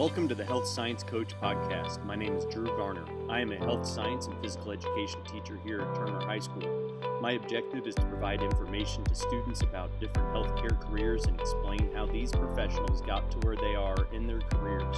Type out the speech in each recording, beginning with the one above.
Welcome to the Health Science Coach Podcast. My name is Drew Garner. I am a health science and physical education teacher here at Turner High School. My objective is to provide information to students about different healthcare careers and explain how these professionals got to where they are in their careers.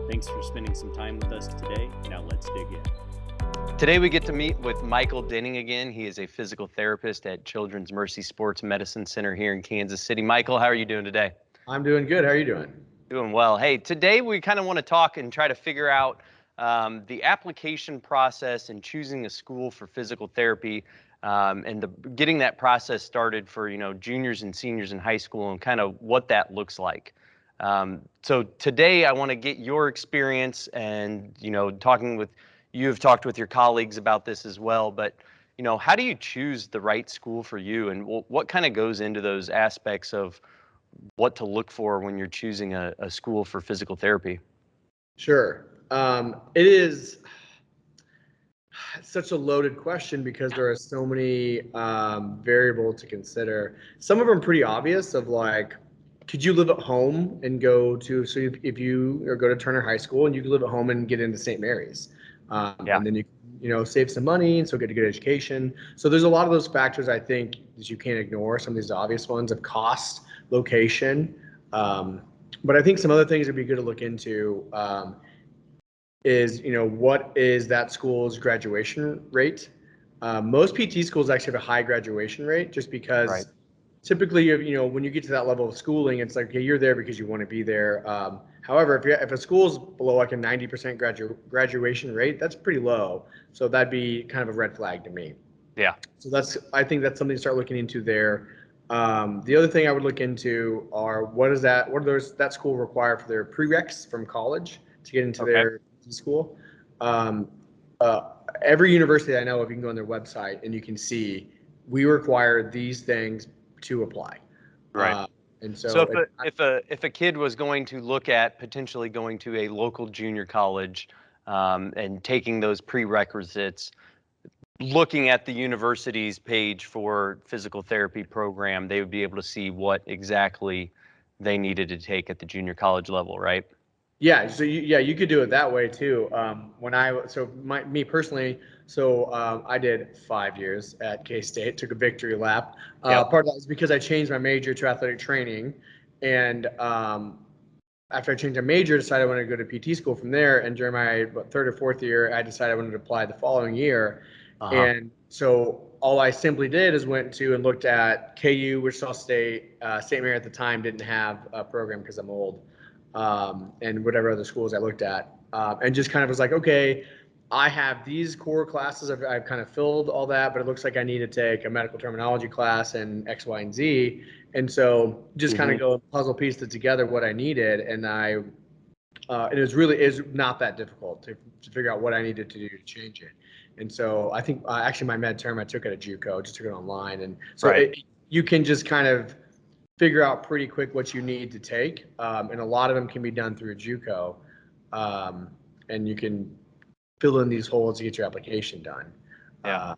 Thanks for spending some time with us today. Now let's dig in. Today we get to meet with Michael Denning again. He is a physical therapist at Children's Mercy Sports Medicine Center here in Kansas City. Michael, how are you doing today? I'm doing good. How are you doing? Doing well. Hey, today we kind of want to talk and try to figure out the application process and choosing a school for physical therapy and getting that process started for, juniors and seniors in high school and kind of what that looks like. So today I want to get your experience and, talking with you have talked with your colleagues about this as well, but, how do you choose the right school for you and what kind of goes into those aspects of what to look for when you're choosing a school for physical therapy? Sure. It is such a loaded question because there are so many variables to consider. Some of them are pretty obvious of like, could you live at home and go to, so if you or go to Turner High School and you can live at home and get into St. Mary's. And then you save some money and so get a good education. So there's a lot of those factors I think that you can't ignore. Some of these obvious ones of cost, location. But I think some other things would be good to look into is, what is that school's graduation rate? Most PT schools actually have a high graduation rate just because typically, when you get to that level of schooling, it's like, okay, you're there because you want to be there. However, if a school's below like a 90% graduation rate, that's pretty low. So that'd be kind of a red flag to me. Yeah. So I think that's something to start looking into there. The other thing I would look into are what does that school require for their prereqs from college to get into their school. Every university I know of, you can go on their website and you can see we require these things to apply. Right. And so if a kid was going to look at potentially going to a local junior college and taking those prerequisites, looking at the university's page for physical therapy program, they would be able to see what exactly they needed to take at the junior college level, right? Yeah, so you could do it that way too. Me personally, I did 5 years at K-State, took a victory lap. Part of that is because I changed my major to athletic training, and after I changed my major, I decided I wanted to go to PT school from there. And during my third or fourth year, I decided I wanted to apply the following year. And so all I simply did is went to and looked at KU, Wichita State, St. Mary at the time didn't have a program because I'm old. And whatever other schools I looked at, and just kind of was like, okay, I have these core classes. I've kind of filled all that, but it looks like I need to take a medical terminology class and X, Y, and Z. And so just kind of go puzzle piece it together what I needed. And it is not that difficult to figure out what I needed to do to change it. And so I think actually my med term I took it at JUCO, just took it online. And so you can just kind of figure out pretty quick what you need to take. And a lot of them can be done through a JUCO. And you can fill in these holes to get your application done. Yeah.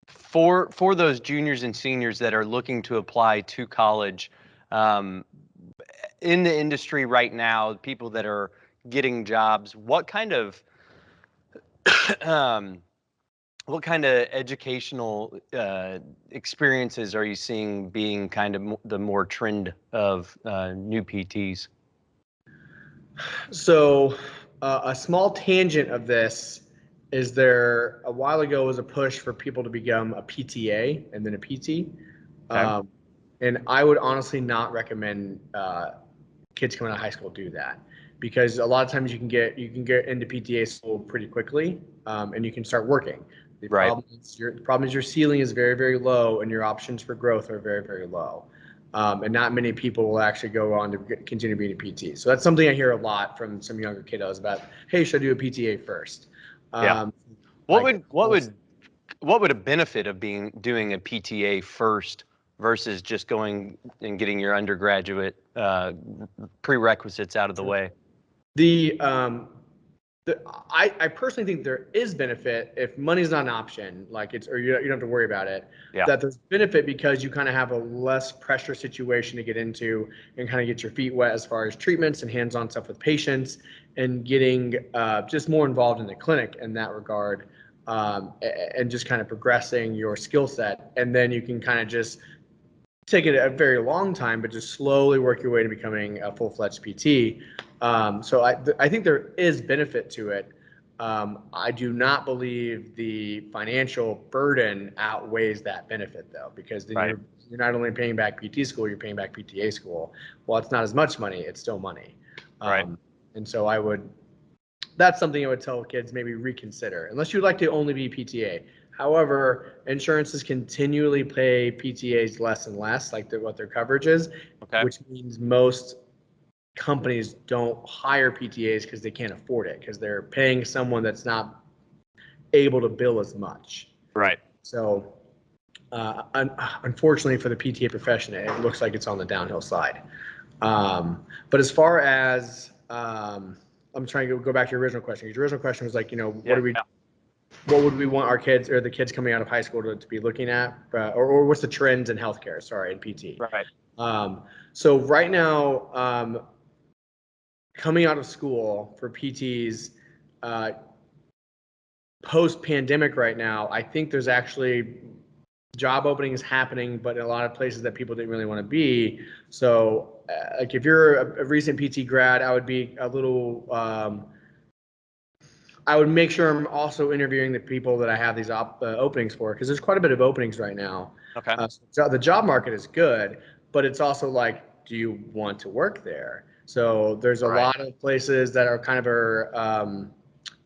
For those juniors and seniors that are looking to apply to college, in the industry right now, people that are getting jobs, what kind of educational experiences are you seeing being kind of the more trend of new PTs? So a small tangent of this is there a while ago was a push for people to become a PTA and then a PT. And I would honestly not recommend kids coming out of high school do that, because a lot of times you can get into PTA school pretty quickly and you can start working. The problem is your ceiling is very, very low and your options for growth are very, very low. And not many people will actually go on to continue being a PT. So that's something I hear a lot from some younger kiddos about, hey, should I do a PTA first? What would a benefit of doing a PTA first versus just going and getting your undergraduate prerequisites out of the way? I personally think there is benefit if money's not an option, like or you don't have to worry about it. Yeah. That there's benefit because you kind of have a less pressure situation to get into and kind of get your feet wet as far as treatments and hands-on stuff with patients and getting just more involved in the clinic in that regard, and just kind of progressing your skill set. And then you can kind of just take it a very long time, but just slowly work your way to becoming a full-fledged PT. So I think there is benefit to it. I do not believe the financial burden outweighs that benefit, though, because then Right. you're not only paying back PT school, you're paying back PTA school. Well, it's not as much money, it's still money. Right. And so that's something I would tell kids maybe reconsider, unless you'd like to only be PTA. However, insurances continually pay PTAs less and less, like what their coverage is, Okay. which means most companies don't hire PTAs because they can't afford it, because they're paying someone that's not able to bill as much. Right. So unfortunately for the PTA profession, it looks like it's on the downhill side. But as far as I'm trying to go back to your original question. Your original question was like, what would we want our kids or the kids coming out of high school to be looking at, or what's the trends in healthcare? Sorry, in PT. Right. So right now, coming out of school for PTs, post-pandemic right now, I think there's actually job openings happening, but in a lot of places that people didn't really want to be. So like if you're a recent PT grad, I would be a little, I would make sure I'm also interviewing the people that I have these openings for, because there's quite a bit of openings right now. Okay. So the job market is good, but it's also like, do you want to work there? So there's a lot of places that are kind of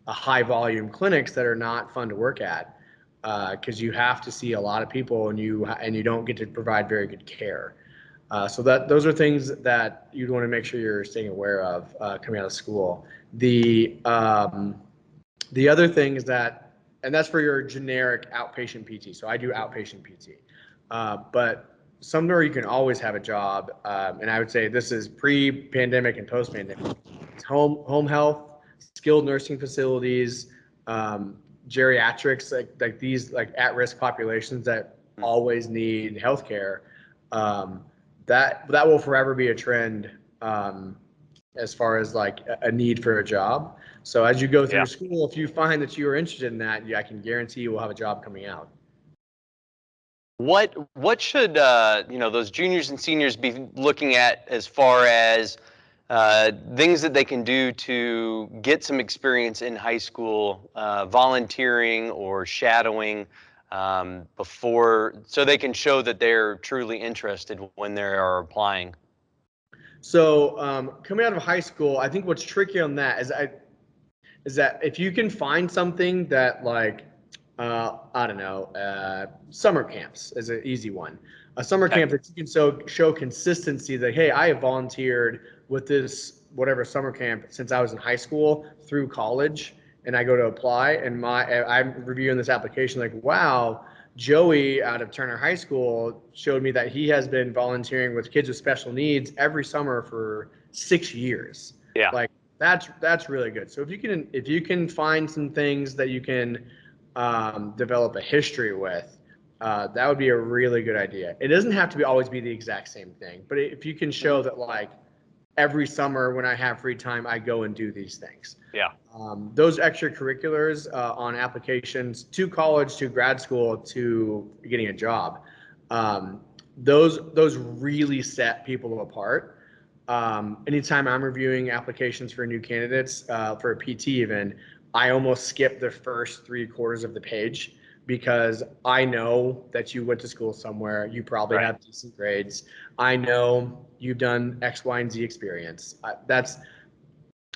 a high volume clinics that are not fun to work at, because you have to see a lot of people and you don't get to provide very good care. So those are things that you'd want to make sure you're staying aware of coming out of school. The other thing is that, and that's for your generic outpatient PT. So I do outpatient PT, but somewhere you can always have a job. And I would say this is pre-pandemic and post-pandemic. It's home health, skilled nursing facilities, geriatrics, like these like at-risk populations that always need healthcare. That will forever be a trend as far as like a need for a job. So as you go through school, if you find that you are interested in that, I can guarantee you will have a job coming out. What should those juniors and seniors be looking at as far as things that they can do to get some experience in high school, volunteering or shadowing before, so they can show that they're truly interested when they are applying? So coming out of high school, I think what's tricky on that is that if you can find something that like, I don't know, summer camps is an easy one. A summer camp that you can show consistency that, hey, I have volunteered with this whatever summer camp since I was in high school through college, and I go to apply, and I'm reviewing this application like, wow, Joey out of Turner High School showed me that he has been volunteering with kids with special needs every summer for 6 years. Yeah. Like that's really good. So if you can find some things that you can develop a history with, that would be a really good idea. It doesn't have to always be the exact same thing, but if you can show that like every summer when I have free time, I go and do these things. Yeah. Those extracurriculars on applications to college, to grad school, to getting a job, those really set people apart. Anytime I'm reviewing applications for new candidates, for a PT even, I almost skip the first 3/4 of the page, because I know that you went to school somewhere. You probably have decent grades. I know you've done X, Y, and Z experience.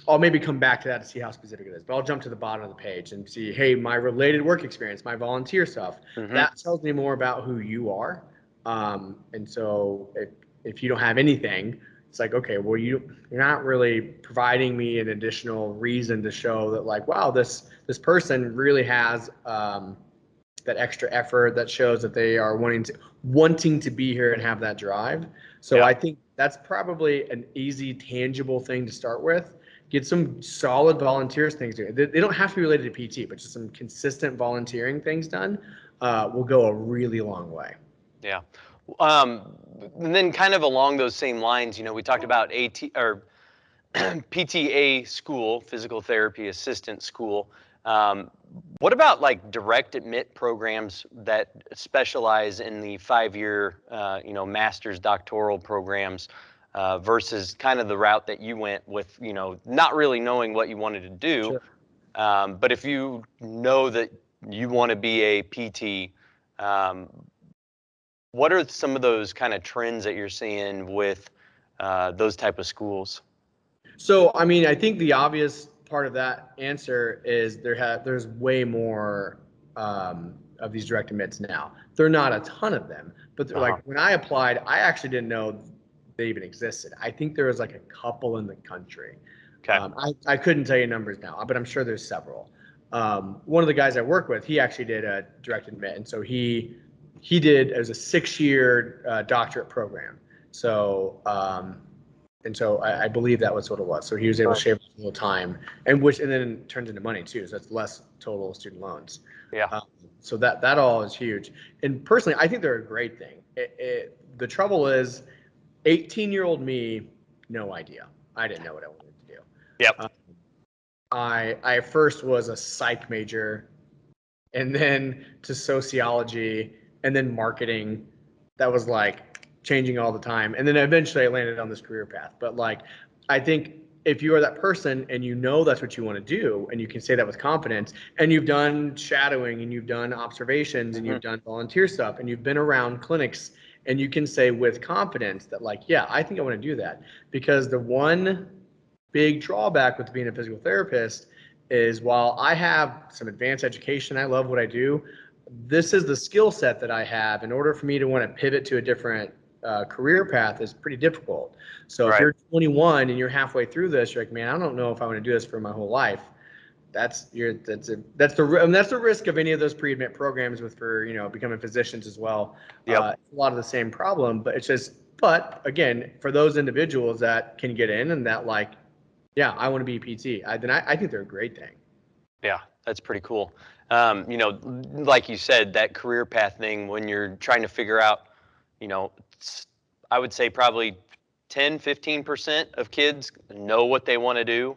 I'll maybe come back to that to see how specific it is, but I'll jump to the bottom of the page and see, hey, my related work experience, my volunteer stuff, that tells me more about who you are. And so if you don't have anything, it's like, okay, well, you're not really providing me an additional reason to show that like, wow, this person really has that extra effort that shows that they are wanting to be here and have that drive. So I think that's probably an easy, tangible thing to start with, get some solid volunteers things done. They don't have to be related to PT, but just some consistent volunteering things done will go a really long way. Yeah. And then kind of along those same lines, we talked about PTA school, physical therapy assistant school. What about like direct admit programs that specialize in the 5-year, master's doctoral programs versus kind of the route that you went with, not really knowing what you wanted to do. Sure. But if you know that you want to be a PT, what are some of those kind of trends that you're seeing with those type of schools? So, I mean, I think the obvious part of that answer is there's way more of these direct admits now. There are not a ton of them, but like when I applied, I actually didn't know they even existed. I think there was like a couple in the country. Okay. I couldn't tell you numbers now, but I'm sure there's several. One of the guys I work with, he actually did a direct admit, and so he did, it was a 6-year doctorate program. So and so I believe that was what it was. So he was able to shave a little time, and then it turns into money too. So that's less total student loans. Yeah. So that all is huge. And personally, I think they're a great thing. The trouble is, 18-year-old me, no idea. I didn't know what I wanted to do. Yep. I first was a psych major, and then to sociology, and then marketing. That was like changing all the time. And then eventually I landed on this career path. But like, I think if you are that person and you know that's what you want to do, and you can say that with confidence, and you've done shadowing, and you've done observations, and you've done volunteer stuff, and you've been around clinics, and you can say with confidence that like, yeah, I think I want to do that. Because the one big drawback with being a physical therapist is, while I have some advanced education, I love what I do, this is the skill set that I have. In order for me to want to pivot to a different career path is pretty difficult. So if you're 21 and you're halfway through this, you're like, man, I don't know if I want to do this for my whole life. That's the risk of any of those pre-admit programs for becoming physicians as well. Yep. It's a lot of the same problem, but again, for those individuals that can get in and that like, yeah, I want to be a PT, then I think they're a great thing. Yeah, that's pretty cool. Like you said, that career path thing, when you're trying to figure out, I would say probably 10, 15% of kids know what they want to do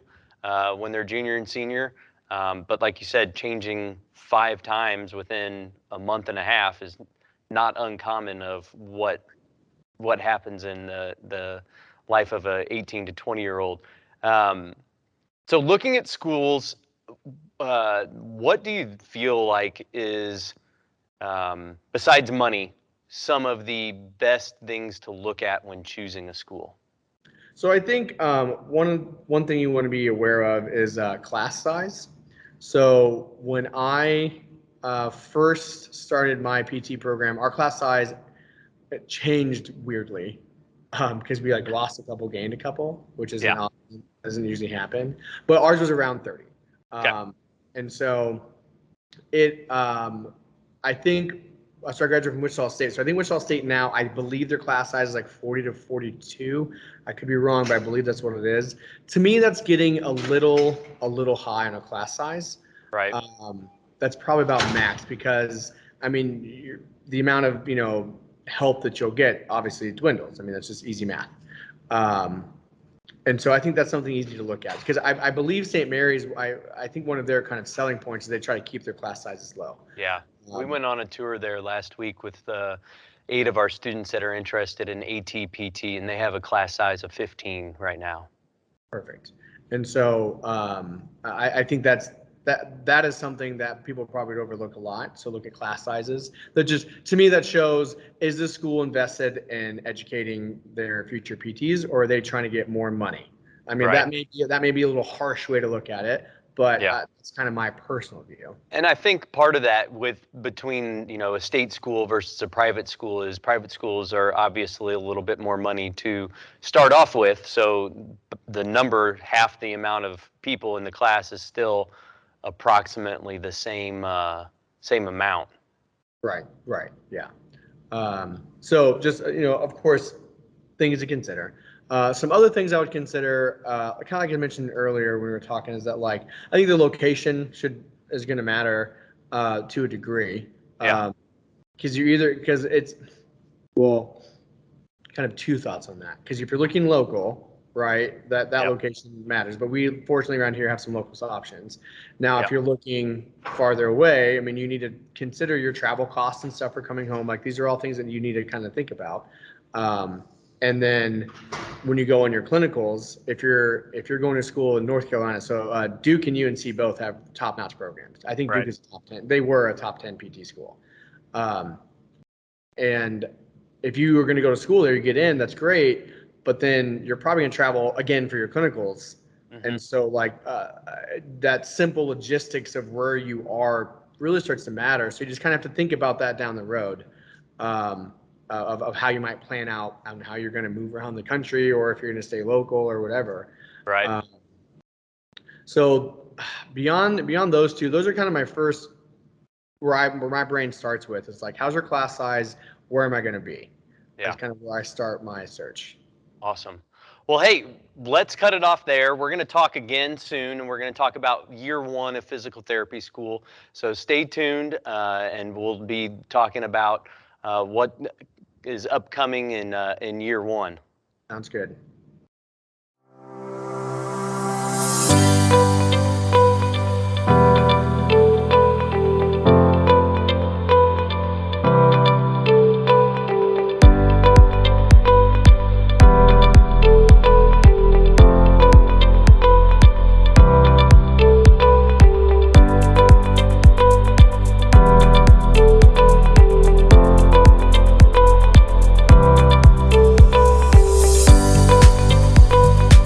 when they're junior and senior. But like you said, changing 5 times within a month and a half is not uncommon of what happens in the life of a 18 to 20-year-old. So looking at schools, what do you feel like is, besides money, some of the best things to look at when choosing a school? So I think one thing you want to be aware of is class size. So when I first started my PT program, our class size changed weirdly because we like lost a couple, gained a couple, which is doesn't usually happen. But ours was around 30. And so I think, so I graduated from Wichita State. So I think Wichita State now, I believe their class size is like 40 to 42. I could be wrong, but I believe that's what it is. To me, that's getting a little high on a class size. Right. That's probably about max, because I mean, the amount of help that you'll get obviously dwindles. I mean, that's just easy math. And so I think that's something easy to look at, because I believe St. Mary's, I think one of their kind of selling points is they try to keep their class sizes low. Yeah. We went on a tour there last week with 8 of our students that are interested in AT-PT, and they have a class size of 15 right now. Perfect. And so I think that is something that people probably overlook a lot. So look at class sizes. That just, to me, that shows, is the school invested in educating their future PTs, or are they trying to get more money? I mean, that may be a little harsh way to look at it, but it's kind of my personal view. And I think part of that between a state school versus a private school is private schools are obviously a little bit more money to start off with. So the number, half the amount of people in the class is still approximately the same amount. Right. Yeah. So just, of course, things to consider. Some other things I would consider, kind of like I mentioned earlier when we were talking, is that like I think the location is going to matter to a degree. Yeah. Because it's well, kind of two thoughts on that. Because if you're looking local, right, that Yep. location matters. But we fortunately around here have some local options. Now, Yep. if you're looking farther away, I mean, you need to consider your travel costs and stuff for coming home. Like these are all things that you need to kind of think about. And then when you go on your clinicals, if you're going to school in North Carolina, so Duke and UNC both have top-notch programs. I think Right. Duke is top 10. They were a top 10 PT school. And if you are going to go to school there, you get in, that's great. But then you're probably going to travel again for your clinicals. Mm-hmm. And so like that simple logistics of where you are really starts to matter. So you just kind of have to think about that down the road. Of how you might plan out on how you're going to move around the country, or if you're going to stay local or whatever. Right. So beyond those two, those are kind of my first where my brain starts with. It's like, how's your class size? Where am I going to be? Yeah. That's kind of where I start my search. Awesome. Well, hey, let's cut it off there. We're going to talk again soon, and we're going to talk about year 1 of physical therapy school. So stay tuned, and we'll be talking about what is upcoming in year 1. Sounds good.